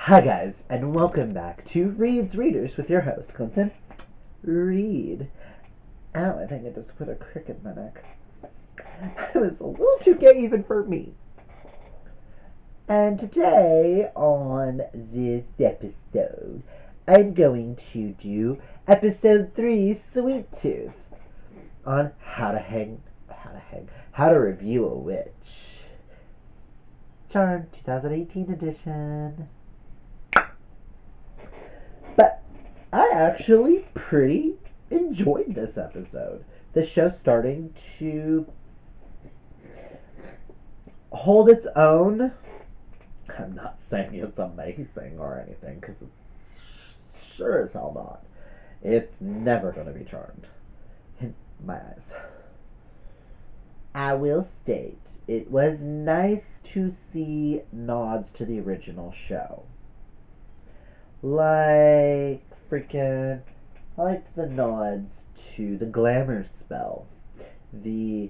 Hi guys, and welcome back to Reed's Readers with your host, Clinton Reed. Ow, I think I just put a crick in my neck. It was a little too gay even for me. And today, on this episode, I'm going to do episode 3, Sweet Tooth, on how to review a witch. Charmed 2018 edition. But I actually pretty enjoyed this episode. The show starting to hold its own. I'm not saying it's amazing or anything, because it's sure as hell not. It's never going to be Charmed. In my eyes. I will state, it was nice to see nods to the original show. Like, freaking, I liked the nods to the glamour spell. The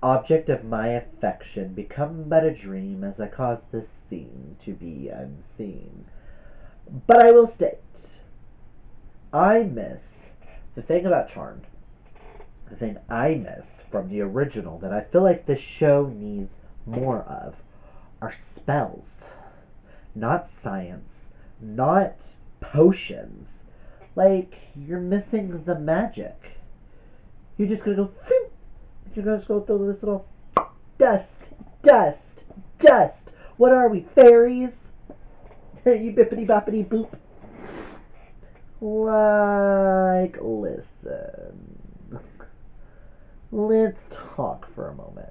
object of my affection become but a dream as I cause this scene to be unseen. But I will state, I miss the thing about Charmed. The thing I miss from the original that I feel like this show needs more of are spells. Not science, not potions. Like, you're missing the magic. You're just gonna go, phew, you're gonna just go through this little dust, dust, dust. What are we, fairies? You bippity boppity boop. Like, listen. Let's talk for a moment.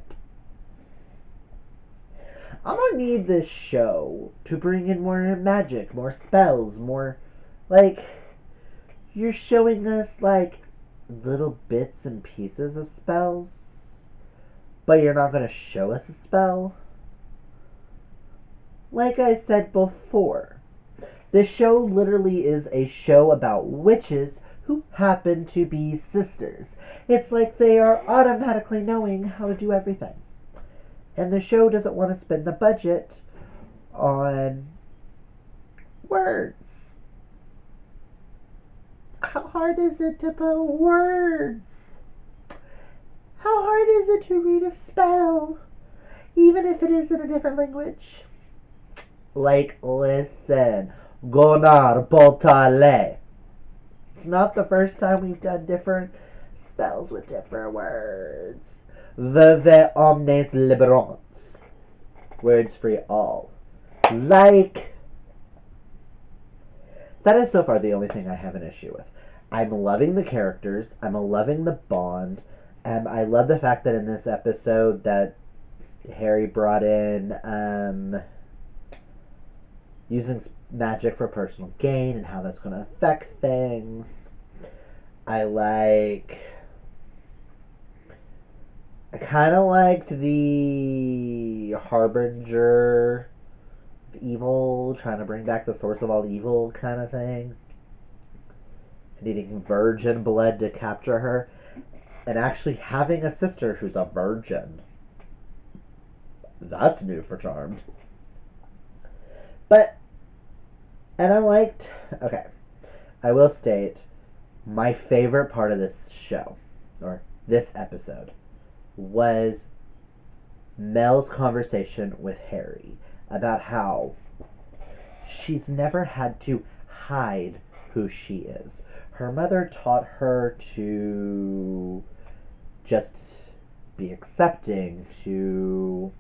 I'm gonna need this show to bring in more magic, more spells, more. Like, you're showing us, like, little bits and pieces of spells, but you're not gonna show us a spell? Like I said before, this show literally is a show about witches who happen to be sisters. It's like they are automatically knowing how to do everything. And the show doesn't want to spend the budget on words. How hard is it to put words? How hard is it to read a spell, even if it is in a different language? Like, listen, Gonar Potale. It's not the first time we've done different spells with different words. Veve omnes liberans. Words free all. Like, that is so far the only thing I have an issue with. I'm loving the characters. I'm loving the bond. And I love the fact that in this episode that Harry brought in using magic for personal gain and how that's going to affect things. I kind of liked the harbinger of evil, trying to bring back the source of all evil kind of thing. Needing virgin blood to capture her. And actually having a sister who's a virgin. That's new for Charmed. But, and I liked, okay, I will state, my favorite part of this show, or this episode, was Mel's conversation with Harry about how she's never had to hide who she is. Her mother taught her to just be accepting, to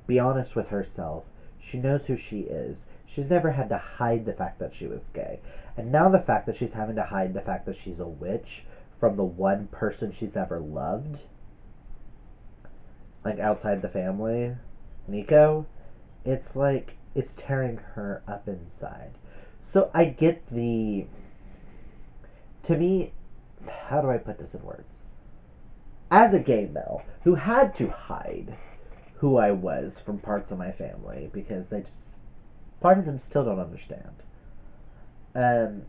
be honest with herself. She knows who she is. She's never had to hide the fact that she was gay. And now the fact that she's having to hide the fact that she's a witch from the one person she's ever loved, like outside the family, Nico, it's like it's tearing her up inside. So I get the. To me, how do I put this in words? As a gay male who had to hide who I was from parts of my family because they just. Part of them still don't understand. Um,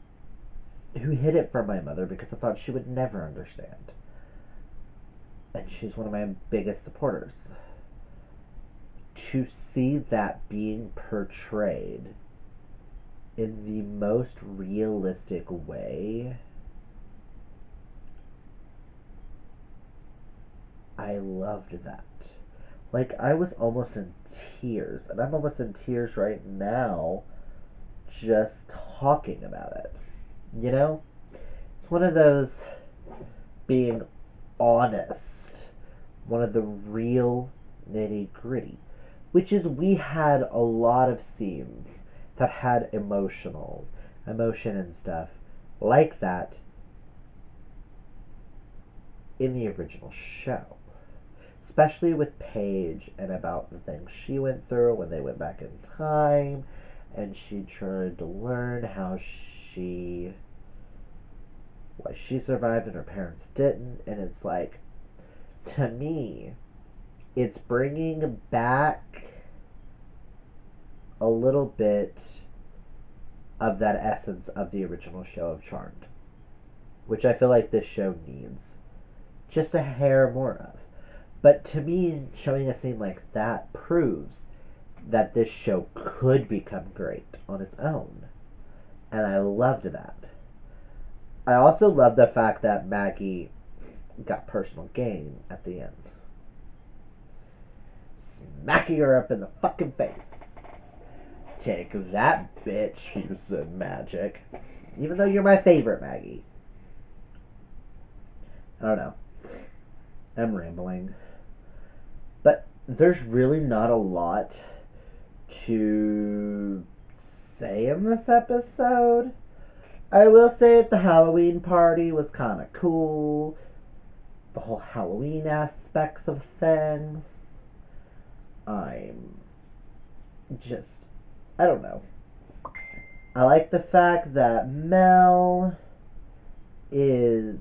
who hid it from my mother because I thought she would never understand. And she's one of my biggest supporters. to see that being portrayed in the most realistic way, I loved that. Like, I was almost in tears, and I'm almost in tears right now just talking about it. You know? It's one of those being honest, one of the real nitty gritty, which is we had a lot of scenes that had emotion and stuff like that in the original show. Especially with Paige and about the things she went through when they went back in time and she tried to learn why she survived and her parents didn't. And it's like, to me, it's bringing back a little bit of that essence of the original show of Charmed, which I feel like this show needs just a hair more of. But to me, showing a scene like that proves that this show could become great on its own. And I loved that. I also love the fact that Maggie got personal gain at the end. Smacking her up in the fucking face. Take that, bitch, you said magic. Even though you're my favorite, Maggie. I don't know. I'm rambling. But there's really not a lot to say in this episode. I will say the Halloween party was kind of cool. The whole Halloween aspects of things. I'm just, I don't know. I like the fact that Mel is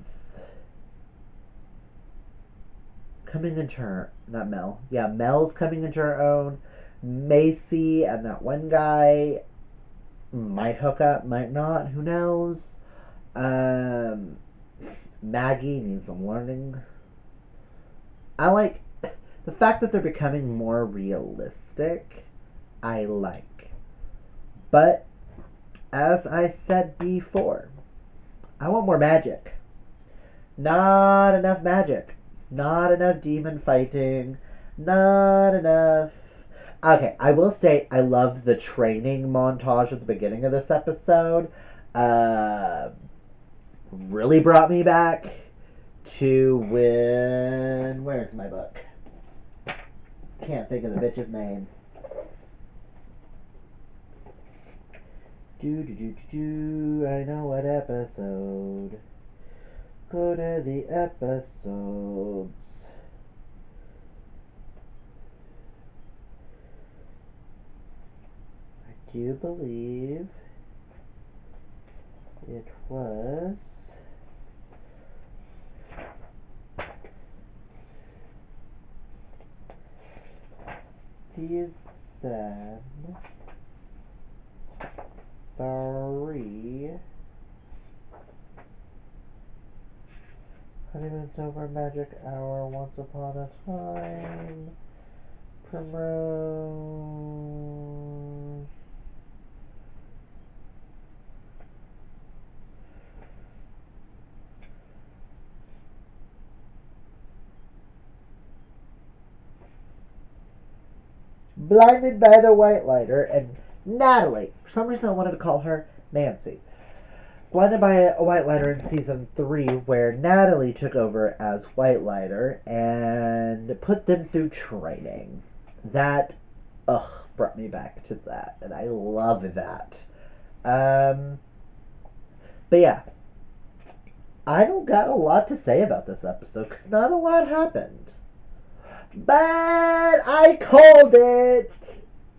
coming into her, not Mel. Yeah, Mel's coming into her own. Macy and that one guy might hook up, might not. Who knows? Um, Maggie needs some learning. I like the fact that they're becoming more realistic. I like, but as I said before, I want more magic. Not enough magic. Not enough demon fighting. Not enough. Okay, I will say I love the training montage at the beginning of this episode. Uh, really brought me back to when. Where's my book? Can't think of the bitch's name. Do. I know what episode. Go to the episodes. I do believe it was season 3. Honeymoon's over, magic hour, once upon a time. Primrose. Blinded by the white lighter, and Natalie. For some reason, I wanted to call her Nancy. Blinded by a white lighter in season 3, where Natalie took over as white lighter and put them through training. That, brought me back to that, and I love that. Um, but yeah, I don't got a lot to say about this episode because not a lot happened. But I called it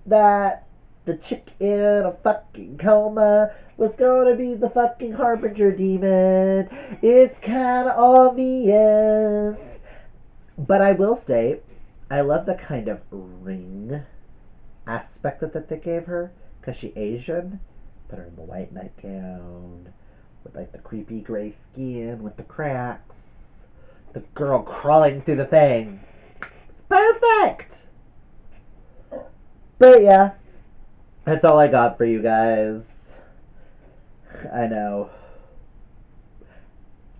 that the chick in a fucking coma was gonna be the fucking harbinger demon. It's kinda obvious. But I will say, I love the kind of ring aspect that they gave her. Because she Asian. Put her in the white nightgown. With like the creepy gray skin with the cracks. The girl crawling through the thing. Perfect! But yeah, that's all I got for you guys. I know.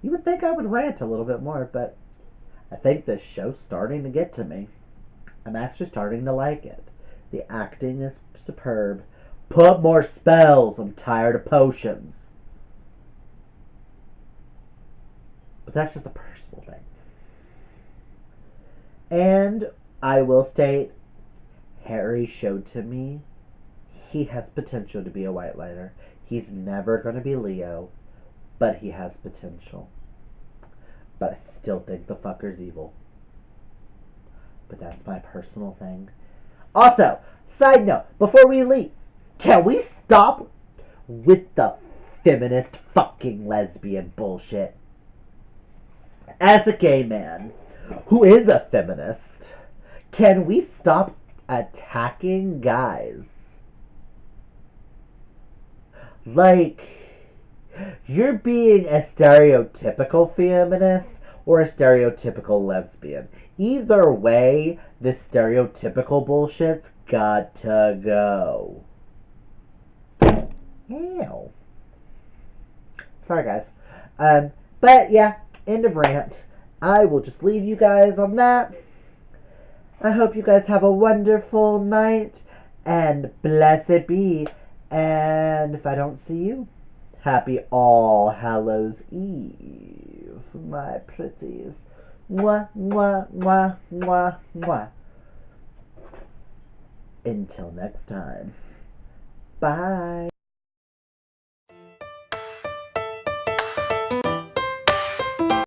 You would think I would rant a little bit more, but I think this show's starting to get to me. I'm actually starting to like it. The acting is superb. Put more spells. I'm tired of potions. But that's just a personal thing. And I will state, Harry showed to me he has potential to be a white lighter. He's never going to be Leo, but he has potential. But I still think the fucker's evil. But that's my personal thing. Also, side note, before we leave, can we stop with the feminist fucking lesbian bullshit? As a gay man who is a feminist, can we stop attacking guys? Like, you're being a stereotypical feminist or a stereotypical lesbian. Either way, this stereotypical bullshit's got to go. Ew. Sorry, guys. But yeah, end of rant. I will just leave you guys on that. I hope you guys have a wonderful night and blessed be. And if I don't see you, happy All Hallows Eve, my pretties. Mwah, mwah, mwah, mwah, mwah. Until next time. Bye.